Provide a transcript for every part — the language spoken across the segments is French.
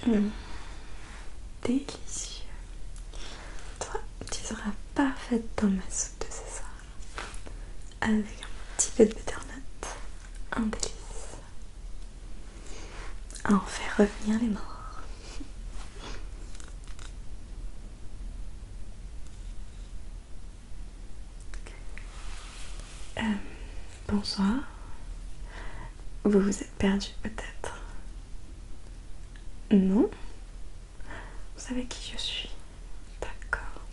Mmh. Délicieux. Toi, tu seras parfaite dans ma soupe de ce soir. Avec un petit peu de butternut. Un délice. À en faire revenir les morts. Bonsoir. Vous vous êtes perdu peut-être? Non? Vous savez qui je suis? D'accord.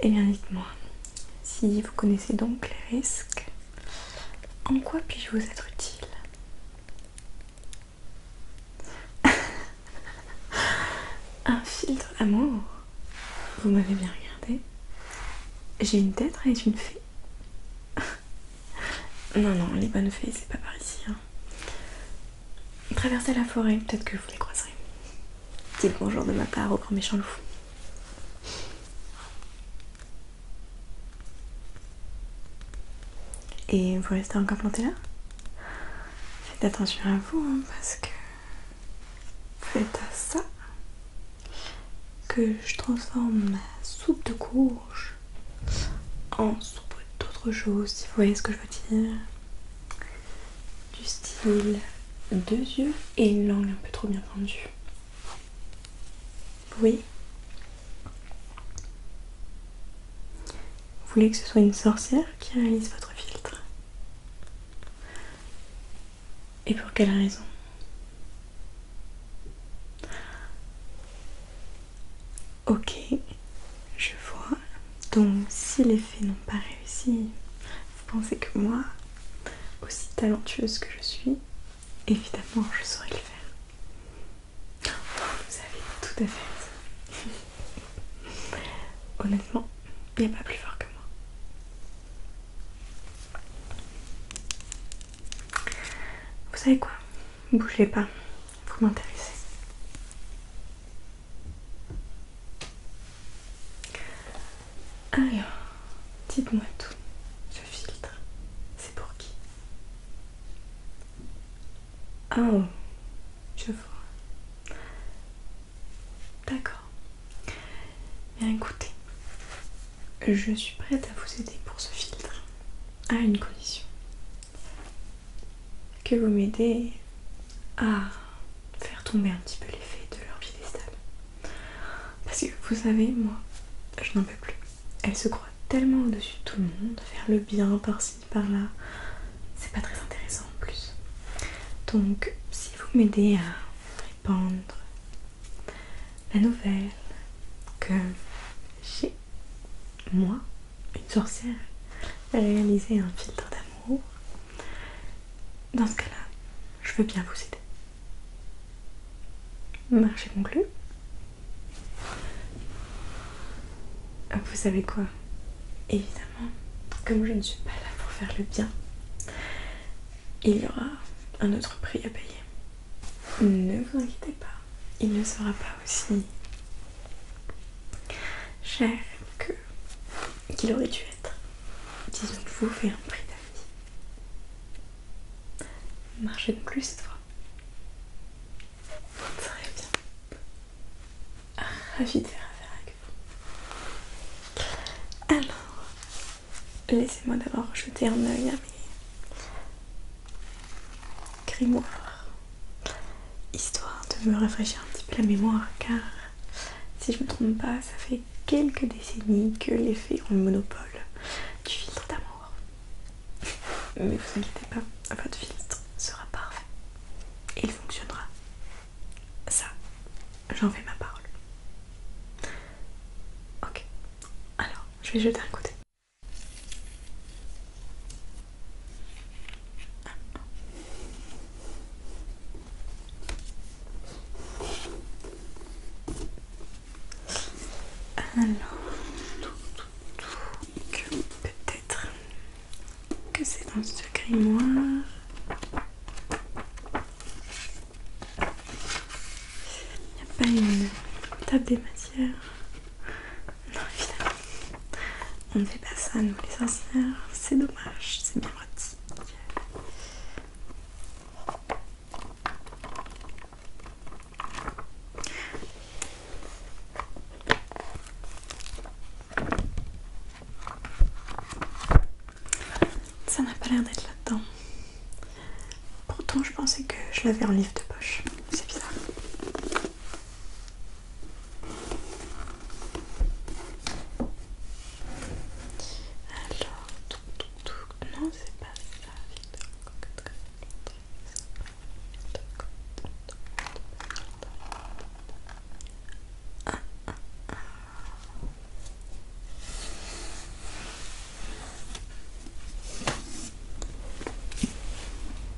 Eh bien dites-moi, si vous connaissez donc les risques, en quoi puis-je vous être utile? Un filtre d'amour? Vous m'avez bien regardé? J'ai une tête à être une fée? Non, non, les bonnes fées, c'est pas par ici. Hein. Traversez la forêt, peut-être que vous les croiserez. Dites bonjour de ma part au grand méchant loup. Et vous restez encore planté là? Faites attention à vous, hein, parce que faites à ça que je transforme ma soupe de courge en soupe d'autre chose, si vous voyez ce que je veux dire. Du style 2 yeux et une langue un peu trop bien pendue. Oui. Vous voulez que ce soit une sorcière qui réalise votre filtre? Et pour quelle raison? Ok, je vois. Donc si les fées n'ont pas réussi, vous pensez que moi, aussi talentueuse que je suis, évidemment je saurais le faire. Vous avez tout à fait raison. Honnêtement, il n'y a pas plus fort que moi. Vous savez quoi? Bougez pas, vous m'intéressez. Alors, dites-moi tout. Ce filtre, c'est pour qui? Oh, je vois. D'accord. Bien écoutez, je suis prête à vous aider pour ce filtre, à une condition. Que vous m'aidez à faire tomber un petit peu les fées de leur piédestal. Parce que vous savez, moi, je n'en peux plus. Elles se croient tellement au-dessus de tout le monde, faire le bien par-ci, par-là, c'est pas très intéressant en plus. Donc, si vous m'aidez à répandre la nouvelle que j'ai, moi, une sorcière, réalisé un filtre d'amour, dans ce cas-là, je veux bien vous aider. Marché conclu. Vous savez quoi? Évidemment, comme je ne suis pas là pour faire le bien, il y aura un autre prix à payer. Ne vous inquiétez pas, il ne sera pas aussi cher que qu'il aurait dû être. Disons que je vous fais un prix d'avis. Marché conclu cette fois. Très bien. Ravie de faire affaire avec vous. Alors, laissez-moi d'abord jeter un œil à mes grimoires, histoire de me rafraîchir un petit peu la mémoire, car si je me trompe pas, ça fait quelques décennies que les fées ont le monopole du filtre d'amour. Mais vous inquiétez pas, votre filtre sera parfait. Et il fonctionnera. Ça, j'en fais ma parole. Ok, alors je vais jeter un coup d'œil. Alors, que peut-être que c'est dans ce grimoire. Il n'y a pas une table des matières? Non, évidemment. On ne fait pas ça, nous les sorcières. C'est dommage, c'est bien pratique. ça n'a pas l'air d'être là-dedans. Pourtant, je pensais que je l'avais en livre de poche. C'est bizarre. Alors, non, c'est pas ça.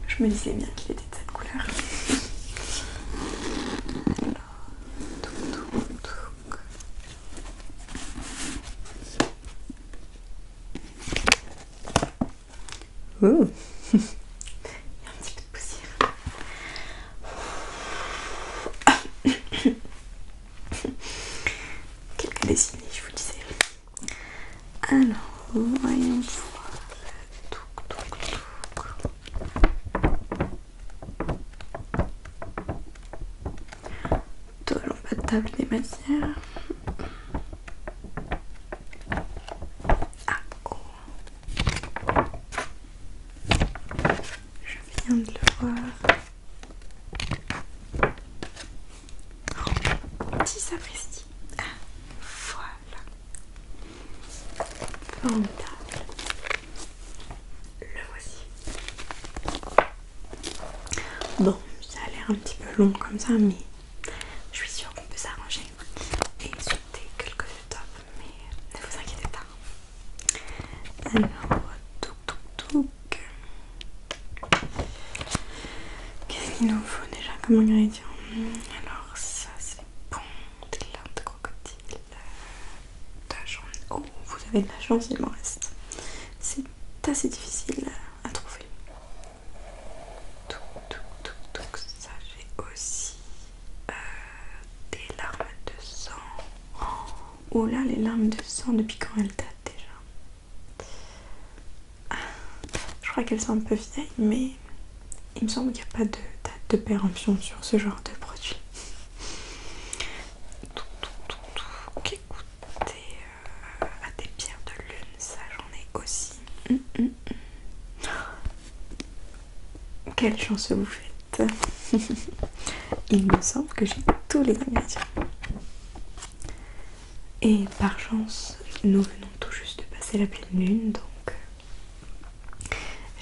Je me disais bien qu'il était de cette couleur. Oh. Il y a un petit peu de poussière. Quelques décennies, je vous disais. Alors, voyons voir. Toujours pas de table des matières. Ah, oh. Je viens de le voir. Petit sapristi. Ah, voilà. Formidable. Le voici. Bon, ça a l'air un petit peu long comme ça, mais je suis sûre qu'on peut s'arranger et sauter quelques étapes, mais ne vous inquiétez pas. Alors, touc. Qu'est-ce qu'il nous faut déjà comme ingrédient? Alors, ça c'est bon, de l'art de crocodile, oh, vous avez de la chance, il m'en reste. C'est assez difficile à trouver. Ça j'ai aussi des larmes de sang. Oh là, les larmes de sang, depuis quand elles datent déjà? Je crois qu'elles sont un peu vieilles, mais il me semble qu'il n'y a pas de date de péremption sur ce genre de produit. Écoutez, à des pierres de lune, ça j'en ai aussi. Quelle chance vous faites. Il me semble que j'ai tous les ingrédients. Et par chance, nous venons tout juste de passer la pleine lune, donc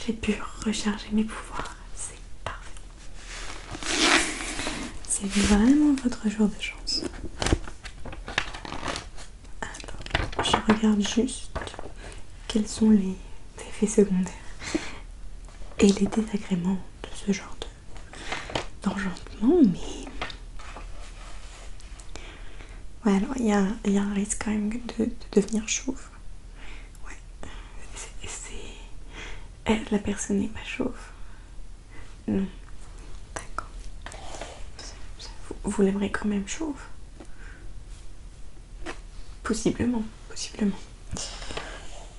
j'ai pu recharger mes pouvoirs. C'est parfait. C'est vraiment votre jour de chance. Alors, je regarde juste quels sont les effets secondaires et les désagréments de ce genre d'enchantement, mais ouais, alors il y a un risque quand même de devenir chauve. Ouais, la personne n'est pas chauve. Non, d'accord. Vous l'aimerez quand même chauve? Possiblement.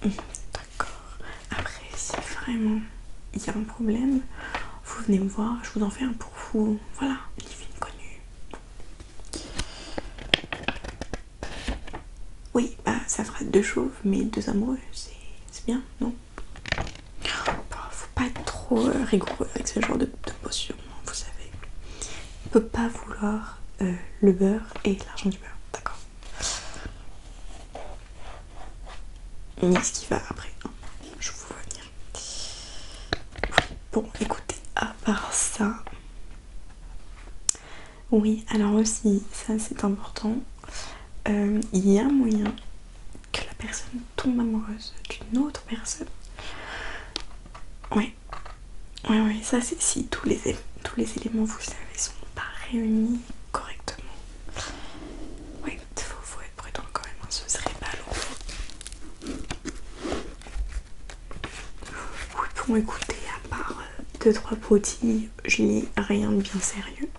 D'accord. Après, si vraiment il y a un problème, vous venez me voir, je vous en fais un pour vous. Voilà, divine connue. Oui, bah ça fera 2 chauves, mais 2 amoureux, c'est bien, non? Faut pas être trop rigoureux avec ce genre de potion, vous savez. On peut pas vouloir le beurre et l'argent du beurre, d'accord? Ni ce qui va après, hein. Je vous vois venir. Bon, écoutez, à part ça, oui, alors aussi, ça c'est important, il y a moyen que la personne tombe amoureuse d'une autre personne. Ouais, ça c'est si tous les éléments, vous savez, sont pas réunis correctement. Ouais, faut être prudent quand même, hein, ce serait pas long. Oui, bon, écoutez, à part 2-3 broutilles, je n'ai rien de bien sérieux.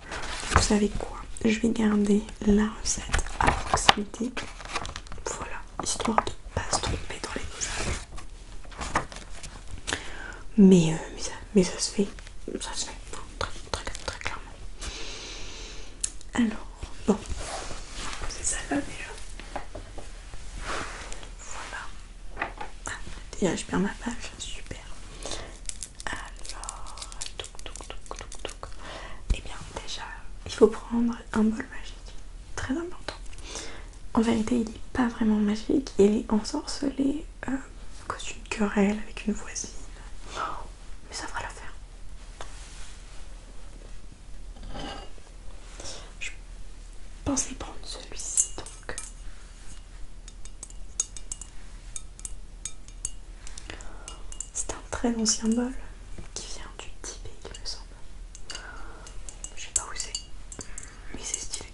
Vous savez quoi? Je vais garder la recette à proximité. Voilà, histoire de pas se tromper dans les dosages. Mais ça se fait. Très clairement. Alors, bon, c'est ça là déjà. Voilà. Ah, déjà je perds ma page, super. faut prendre un bol magique. Très important. En vérité, il n'est pas vraiment magique. Il est ensorcelé à cause d'une querelle avec une voisine. Mais ça fera l'affaire. Je pensais prendre celui-ci donc. C'est un très ancien bol qui vient du Tibet, il me semble. Je sais pas où c'est, mais c'est stylé.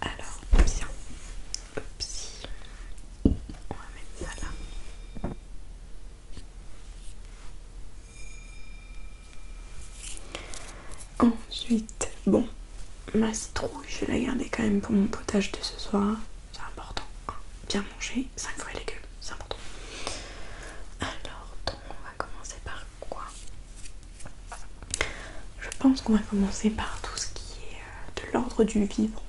Alors, bien. Upsi. On va mettre ça là. Ensuite, bon, ma citrouille, je vais la garder quand même pour mon potage de ce soir. C'est important. Bien manger, 5 fruits et légumes, c'est important. Alors, donc, on va commencer par quoi? Je pense qu'on va commencer par tout ce qui est de l'ordre du vivant.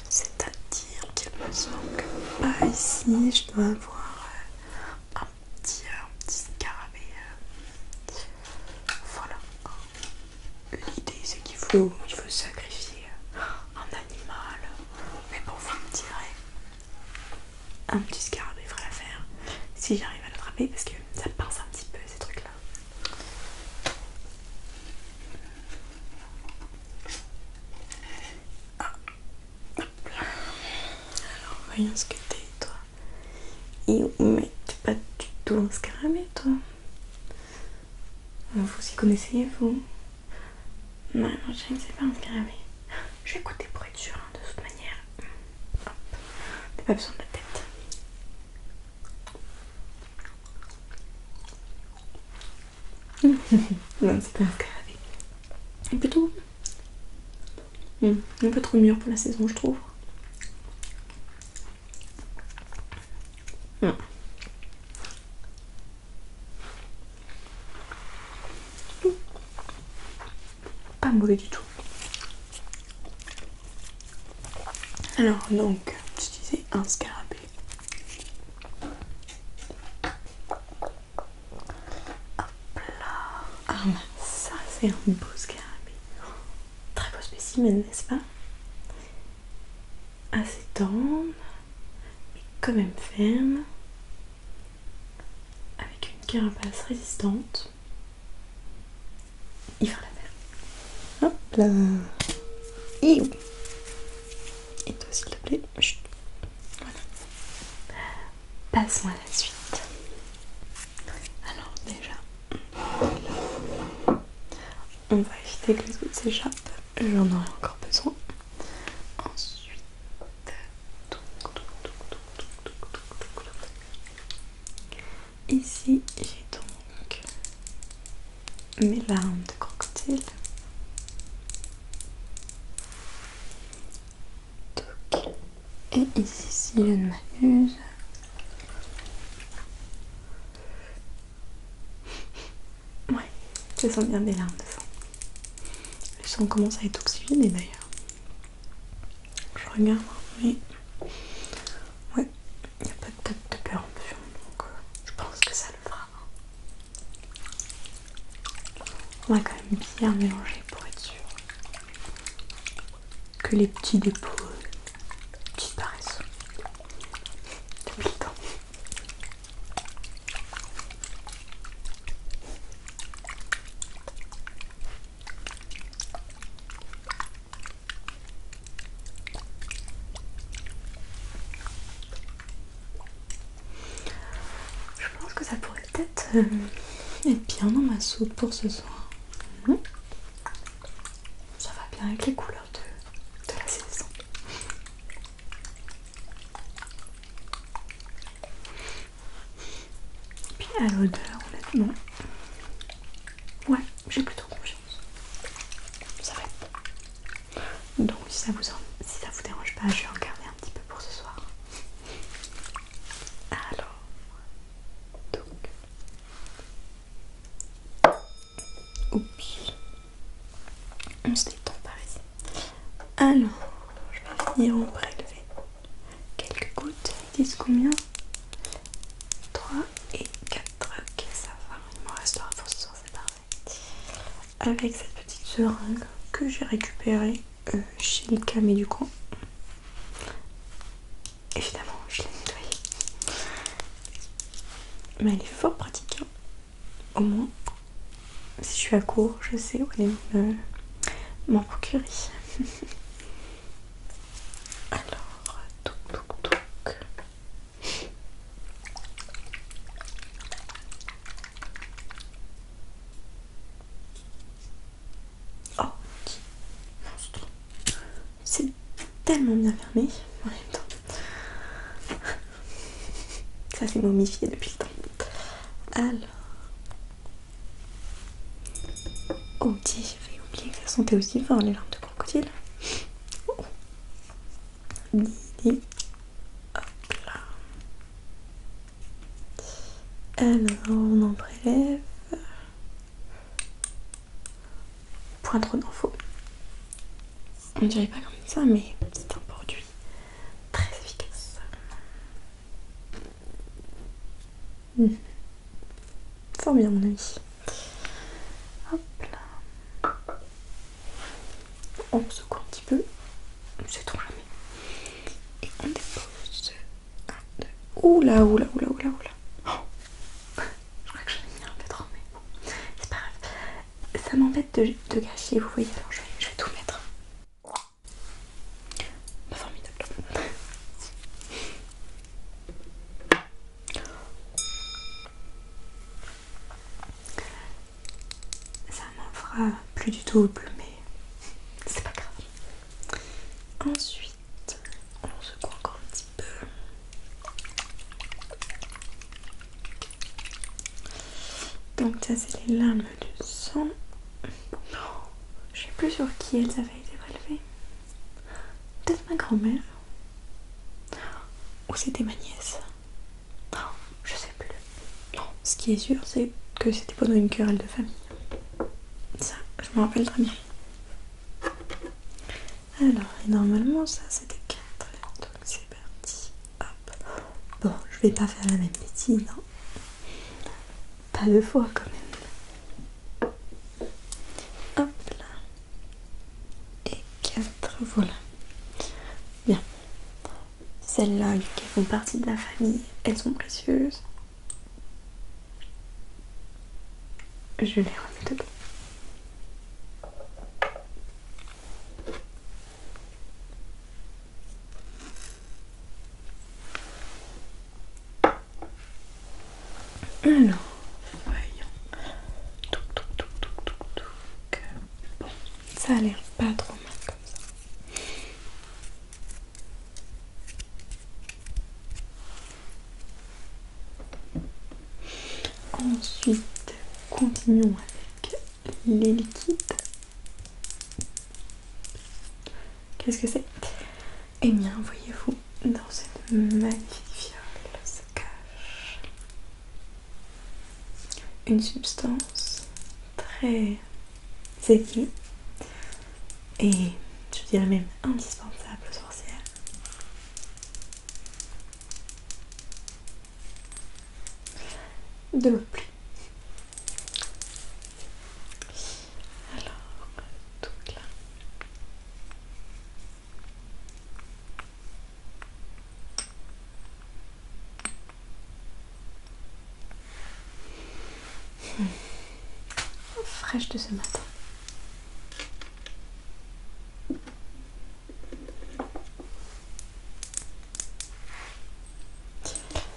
C'est-à-dire qu'il me semble que par ici, je dois avoir un petit scarabée. Voilà. L'idée, c'est il faut sacrifier un animal. Mais bon, vous me direz, un petit scarabée ferait l'affaire si j'arrive à l'attraper parce que ça pince un petit peu ces trucs-là. Alors, voyons ce que t'es, toi. Mais t'es pas du tout un scarabée, toi. Vous y connaissez, vous? Non, je sais que c'est pas un scarabée. Je vais écouter pour être sûre, de toute manière. Hop. T'as pas besoin de la tête. Non, c'est pas un scarabée. Et plutôt un peu trop mûr pour la saison, je trouve. Non. Pas mauvais du tout. Alors, donc, je disais un scarabée. Hop là. Ah, bah, ça, c'est un beau scarabée. Très beau spécimen, n'est-ce pas? Assez tendre, mais quand même ferme. Avec une carapace résistante. Il fera l'affaire. Hop là. Et toi, s'il te plaît. Chut. Voilà. Passons à la suite. Alors déjà, on va éviter que les autres s'échappent. J'en aurai encore besoin. Ensuite, ici j'ai donc mes larmes de crocodile. Et ici, si je ne m'abuse, ouais, ce sont bien des larmes de sang. Le sang commence à être oxygéné d'ailleurs. Je regarde, mais ouais, il n'y a pas de tête de péremption, donc je pense que ça le fera. On va quand même bien mélanger pour être sûr que les petits dépôts disparaissent depuis le temps. Je pense que ça pourrait peut-être être bien dans ma soupe pour ce soir. Ça va bien avec les couleurs de la saison. Puis à l'odeur, honnêtement, ouais, j'ai plutôt confiance. Ça va être bon. Donc si ça vous dérange pas, je vais en garder un petit peu pour ce soir. Alors, donc, oups, on se détend par ici. Alors, je vais venir en prélever quelques disent combien? 3 et 4. Ok, ça va. Il m'en restera pour ce soir, c'est parfait. Avec cette petite seringue que j'ai récupérée chez le camé du coin. Évidemment, je l'ai nettoyée. Mais elle est fort pratique. Hein. Au moins, si je suis à court, je sais où aller m'en procurer. Alors, touc. Oh, monstre. C'est tellement bien fermé en même temps. Ça s'est momifié depuis le temps. Alors. Oh, tiens, j'avais oublié que ça sentait aussi fort les larmes de crocodile. Oh. Didi. Hop là. Alors, on en prélève. Point trop d'infos. On dirait pas comme ça, mais c'est un produit très efficace. Fort bien, mon ami. Hop là. On secoue un petit peu. Sait-on jamais. Et on dépose. 1, 2. Oula. Oh, je crois que j'en ai mis un peu trop, mais bon. C'est pas grave. Ça m'embête de gâcher, vous voyez. Alors je vais tout mettre. Formidable. Ça m'en fera plus du tout bleu, mais c'est pas grave. Ensuite, on secoue encore un petit peu. Donc ça c'est les larmes du sang. Je sais plus sur qui elles avaient été prélevées. Peut-être ma grand-mère. Ou c'était ma nièce. Non, je sais plus. Non, ce qui est sûr c'est que c'était pendant une querelle de famille. Ça, je me rappelle très bien. Alors, et normalement ça c'était 4. Donc c'est parti. Hop. Bon, je vais pas faire la même bêtise. Hein. Pas 2 fois quand même. Hop là. Et 4, voilà. Bien. Celles-là qui font partie de la famille, elles sont précieuses. Je les remets dedans. Alors, voyons. Touc. Bon, ça a l'air pas trop mal comme ça. Ensuite, continuons avec les liquides. Qu'est-ce que c'est? Eh bien, voyez-vous, dans cette magnifique fiole se cache une substance très aiguë et je dirais même indispensable aux sorcières. De l'eau de pluie. Alors, tout là. Fraîche de ce matin.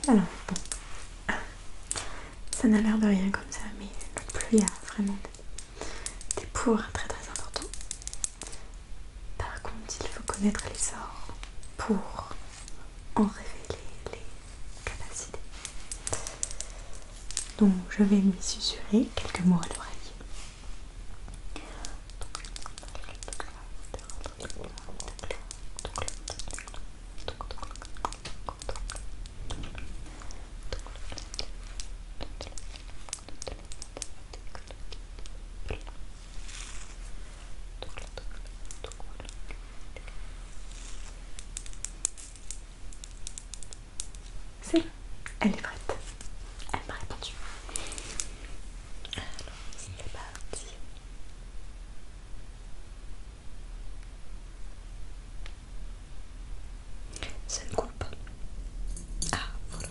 Alors, bon, ça n'a l'air de rien comme ça, mais le pluie a vraiment des pouvoirs très très importants. Par contre, il faut connaître les sorts pour en révéler les capacités. Donc, je vais lui susurrer quelques mots à l'oreille. elle est prête. Elle m'a répondu. Alors, c'est parti. Ça ne coule pas. Ah, voilà.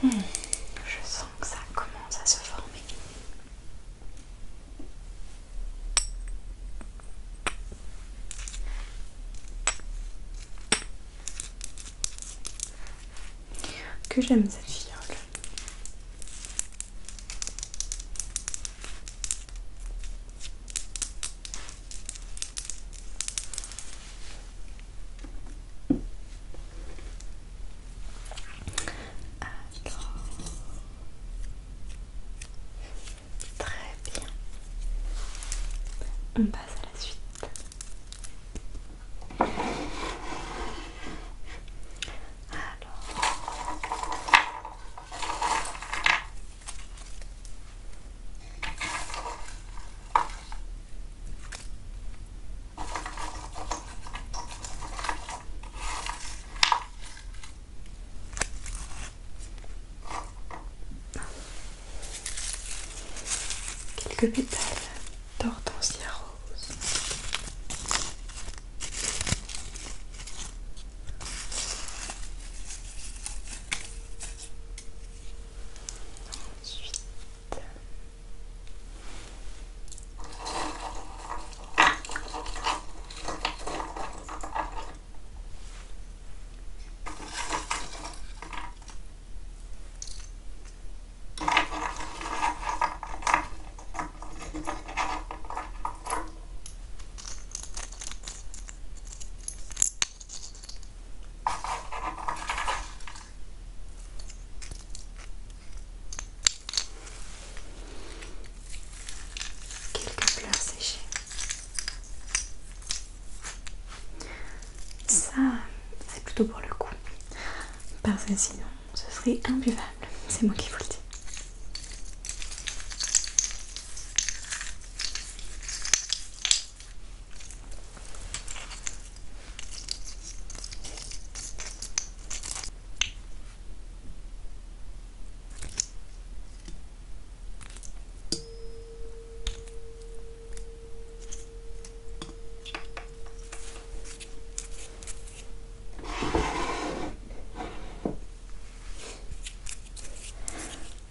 Je sens que ça commence à se former. Que j'aime cette fiole. Alors, très bien. On passe à la suite. Quelques pétales d'hortensia rose. Ensuite, quelques fleurs séchées. Ça, c'est plutôt pour le coup. Parce que sinon, ce serait imbuvable. C'est moi qui vous le dis.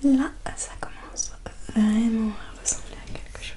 Là, ça commence vraiment à ressembler à quelque chose.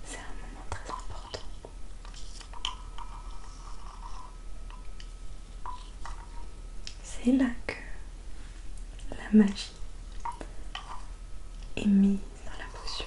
C'est un moment très important. C'est là que la magie est mise dans la potion.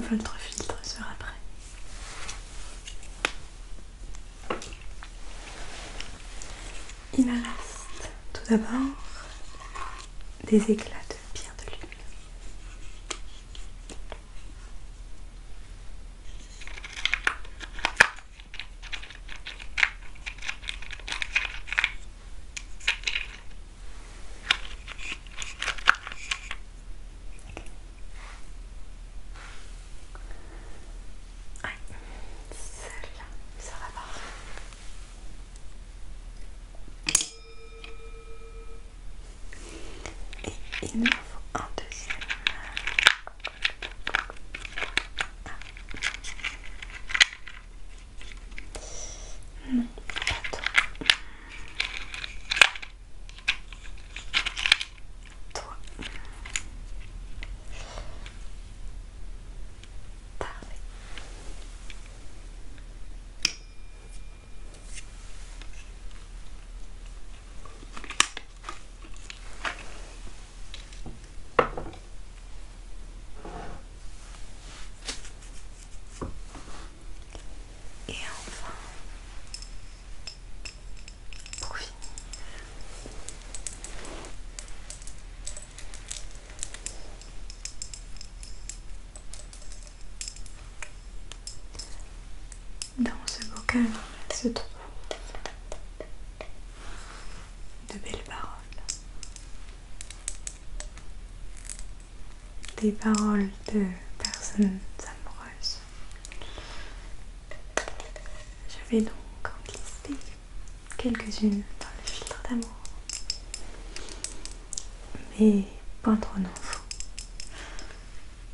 votre filtre sera prêt. Il me reste tout d'abord des éclats de pierre de lune. Celle-là, ça va parfait. Et il me faut un deuxième. Non, pas toi. Toi. Parfait. Et enfin, pour finir, dans ce bocal se trouvent de belles paroles. Des paroles de personnes amoureuses. Je vais donc en glisser quelques-unes dans le filtre d'amour. Mais point trop non faut.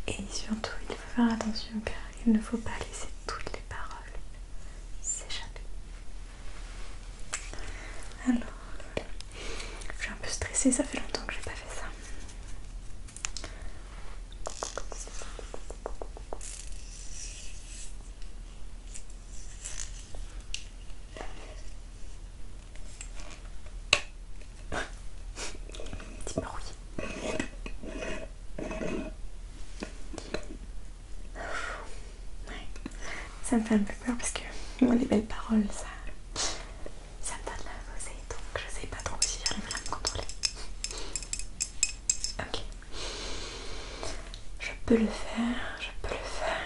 Et surtout, il faut faire attention car il ne faut pas laisser toutes les paroles s'échapper. Alors, je suis un peu stressée, ça fait longtemps que j'ai pas fait ça. Petit bruit. Ouais. Ça me fait un peu peur parce que moi les belles paroles ça me donne la nausée, donc je sais pas trop si j'arriverai à me contrôler. Ok. Je peux le faire, je peux le faire.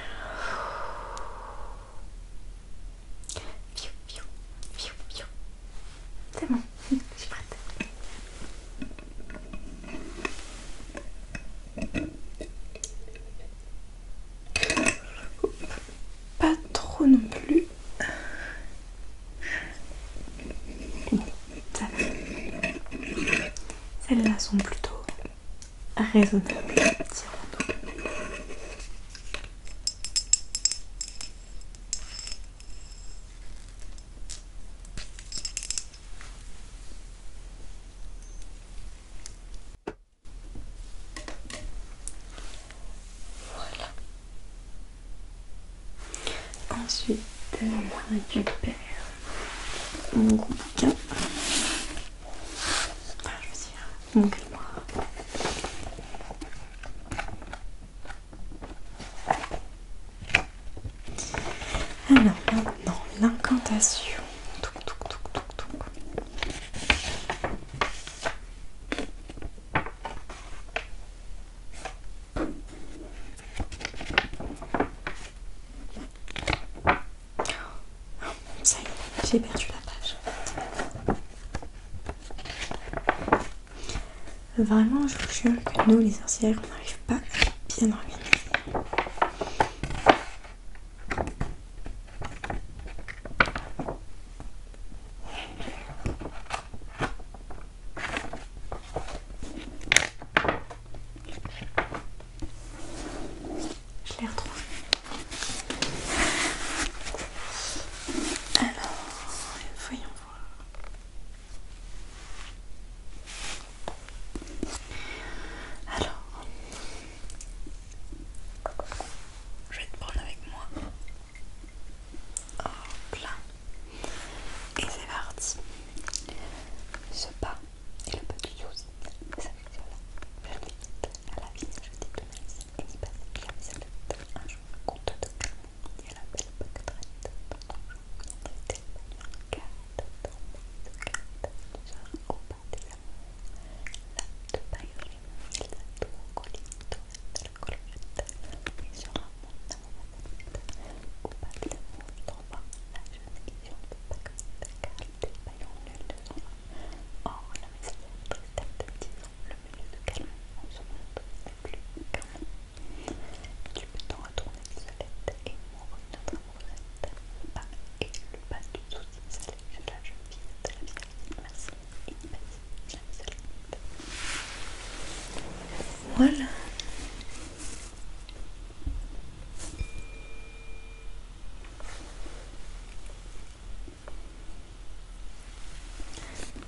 Fiou, fiou, fiou, fiou. C'est bon, je suis prête. Pas trop non plus. Ça va. Celles-là sont plutôt raisonnables, dirons-nous. Voilà. Ensuite, je récupère mon gros bouquin. Enfin, je veux dire, mon grimoire. Alors maintenant, l'incantation. Touc, touc, touc, touc, touc. Ça y est, j'ai perdu la page. Vraiment, je vous jure que nous, les sorcières, on n'arrive pas à bien organiser. Je l'ai retrouvé. Alors, voyons voir. Alors, poils.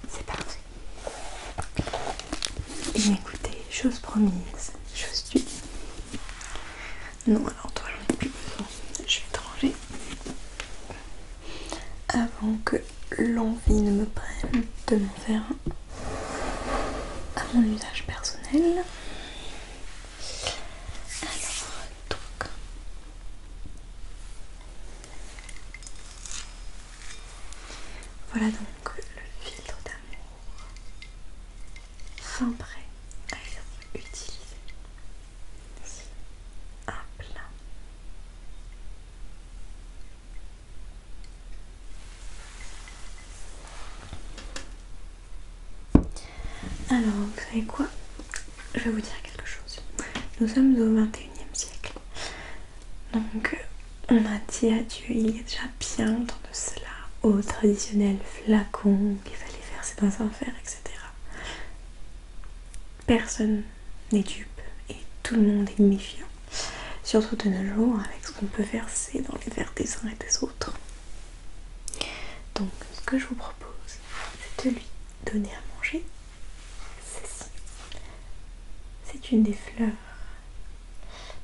C'est parti. Et écoutez, chose promise, chose due. Non, alors toi j'en ai plus besoin. Je vais te ranger avant que l'envie ne me prenne de m'en faire un à mon usage personnel. Alors, donc, voilà donc le filtre d'amour fin prêt à être utilisé. Hop là. Alors, vous savez quoi? Je vais vous dire quelque chose. Nous sommes au 21e siècle. Donc, on a dit adieu il y a déjà bien longtemps de cela au traditionnel flacon qu'il fallait verser dans un verre, etc. Personne n'est dupe et tout le monde est méfiant. Surtout de nos jours avec ce qu'on peut verser dans les verres des uns et des autres. Donc, ce que je vous propose, c'est de lui donner à manger ceci. C'est une des fleurs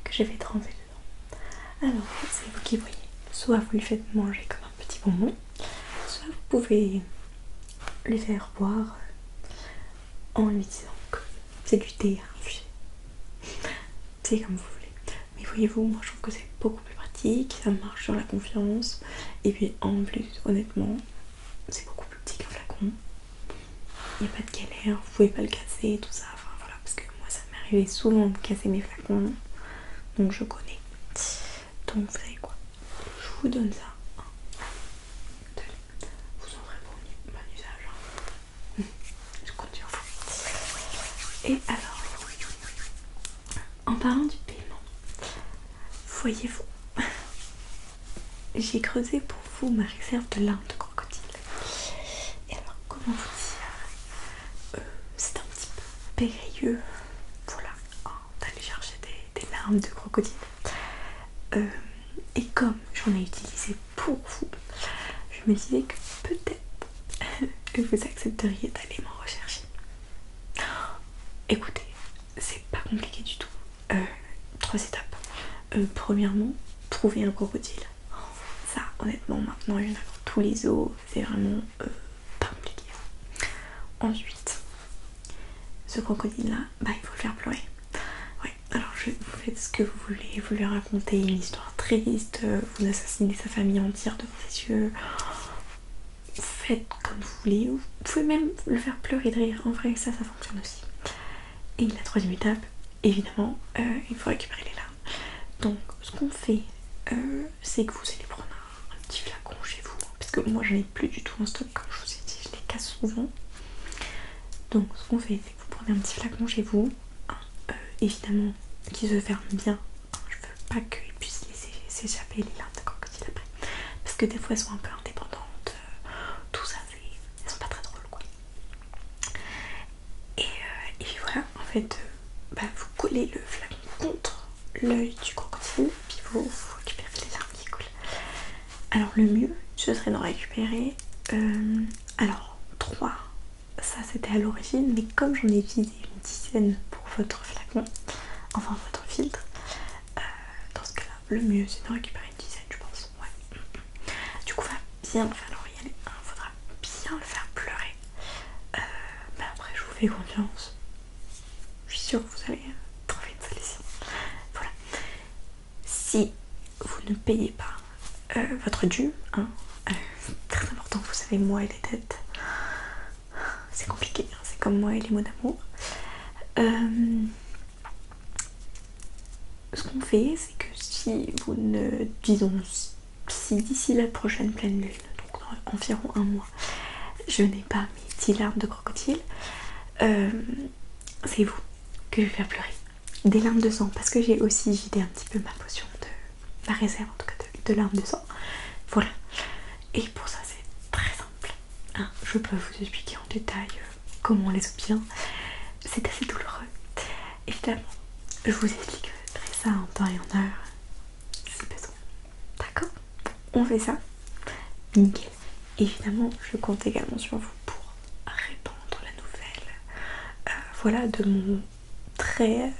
que je vais tremper dedans. Alors, c'est vous qui voyez. Soit vous lui faites manger comme un petit bonbon, soit vous pouvez lui faire boire en lui disant que c'est du thé à infuser. C'est comme vous voulez. Mais voyez-vous, moi je trouve que c'est beaucoup plus pratique, ça marche sur la confiance. Et puis en plus, honnêtement, c'est beaucoup plus petit qu'un flacon. Il n'y a pas de galère, vous pouvez pas le casser, tout ça. Enfin voilà, parce que moi ça m'est arrivé souvent de casser mes flacons. Donc je connais. Donc vous savez quoi? Je vous donne ça. Vous en ferez bon usage. Je compte sur vous. Et alors, en parlant du paiement, voyez-vous, j'ai creusé pour vous ma réserve de larmes de crocodile. Et alors, comment vous dire, c'est un petit peu périlleux, voilà, d'aller chercher des larmes de crocodile. Et comme j'en ai utilisé pour vous, je me disais que peut-être vous accepteriez d'aller m'en rechercher. Écoutez, c'est pas compliqué du tout. 3 étapes. Premièrement, trouver un crocodile. Ça, honnêtement, maintenant il y en a dans tous les zoos, c'est vraiment pas compliqué. Ensuite, ce crocodile-là, bah il faut le faire pleurer. Ouais, alors vous faites ce que vous voulez, vous lui racontez une histoire triste, vous assassinez sa famille entière devant ses yeux. Faites comme vous voulez, vous pouvez même le faire pleurer de rire, en vrai ça fonctionne aussi. Et la troisième étape, évidemment, il faut récupérer les larmes. Donc ce qu'on fait, c'est que vous allez prendre un petit flacon chez vous, parce que moi j'en ai plus du tout en stock, comme je vous ai dit, je les casse souvent. Donc ce qu'on fait, c'est que vous prenez un petit flacon chez vous, évidemment qui se ferme bien, je veux pas qu'il puisse laisser s'échapper les larmes de crocodile après, parce que des fois elles sont un peu indépendantes, tout ça, elles sont pas très drôles quoi. Et puis voilà, en fait, vous collez le flacon contre l'œil du crocodile, puis vous récupérez les larmes qui coulent. Alors le mieux, ce serait d'en récupérer, alors 3, ça c'était à l'origine, mais comme j'en ai utilisé une dizaine pour votre flacon, enfin votre filtre, dans ce cas-là, le mieux c'est d'en récupérer une dizaine, je pense. Ouais. Du coup, va bien le faire, il faudra bien le faire pleurer. Après, je vous fais confiance. Je suis sûre que vous allez trouver une solution. Voilà. Si vous ne payez pas votre dû, c'est très important, vous savez, moi et les dettes, c'est compliqué, hein, c'est comme moi et les mots d'amour. Ce qu'on fait, c'est que si vous ne, disons, si d'ici la prochaine pleine lune, donc dans environ un mois, je n'ai pas mes 10 larmes de crocodile, c'est vous que je vais faire pleurer. Des larmes de sang, parce que j'ai aussi vidé un petit peu ma potion de ma réserve, en tout cas de larmes de sang. Voilà. Et pour ça, c'est très simple. Je peux vous expliquer en détail comment on les obtient. C'est assez douloureux. Évidemment, Je vous expliquerai ça en temps et en heure, si besoin. D'accord? On fait ça? Nickel. Évidemment, je compte également sur vous pour répandre la nouvelle, voilà, de mon très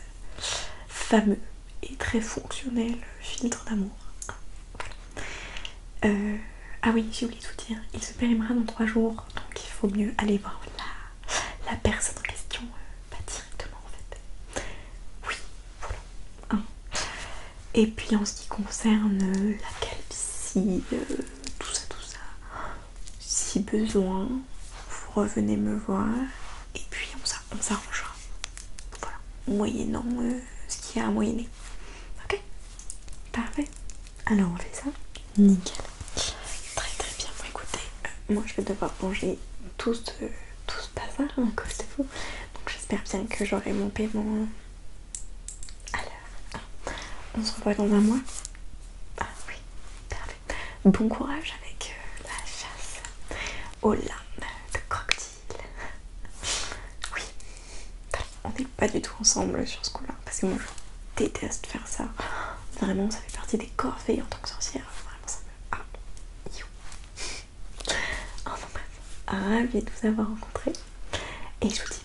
fameux et très fonctionnel filtre d'amour. Ah oui, j'ai oublié de vous dire, il se périmera dans 3 jours, donc il faut mieux aller voir la personne en question, directement en fait. Oui, voilà. Hein. Et puis en ce qui concerne la calvitie, tout ça, si besoin, vous revenez me voir et puis on s'arrangera. Voilà, moyennant ce qu'il y a à moyenner. Ok? Parfait. Alors on fait ça. Nickel. Très bien. Bon écoutez, moi je vais devoir manger tout ce bazar à cause de vous. Donc j'espère bien que j'aurai mon paiement à l'heure. On se revoit dans un mois. Ah oui, parfait. Bon courage avec la chasse aux larmes de crocodile. Oui, on n'est pas du tout ensemble sur ce coup-là parce que moi je déteste faire ça. Vraiment, ça fait partie des corvées en tant que sorcière. Vraiment, ça me. Ah, you. Enfin bref, ravie de vous avoir rencontré et je vous dis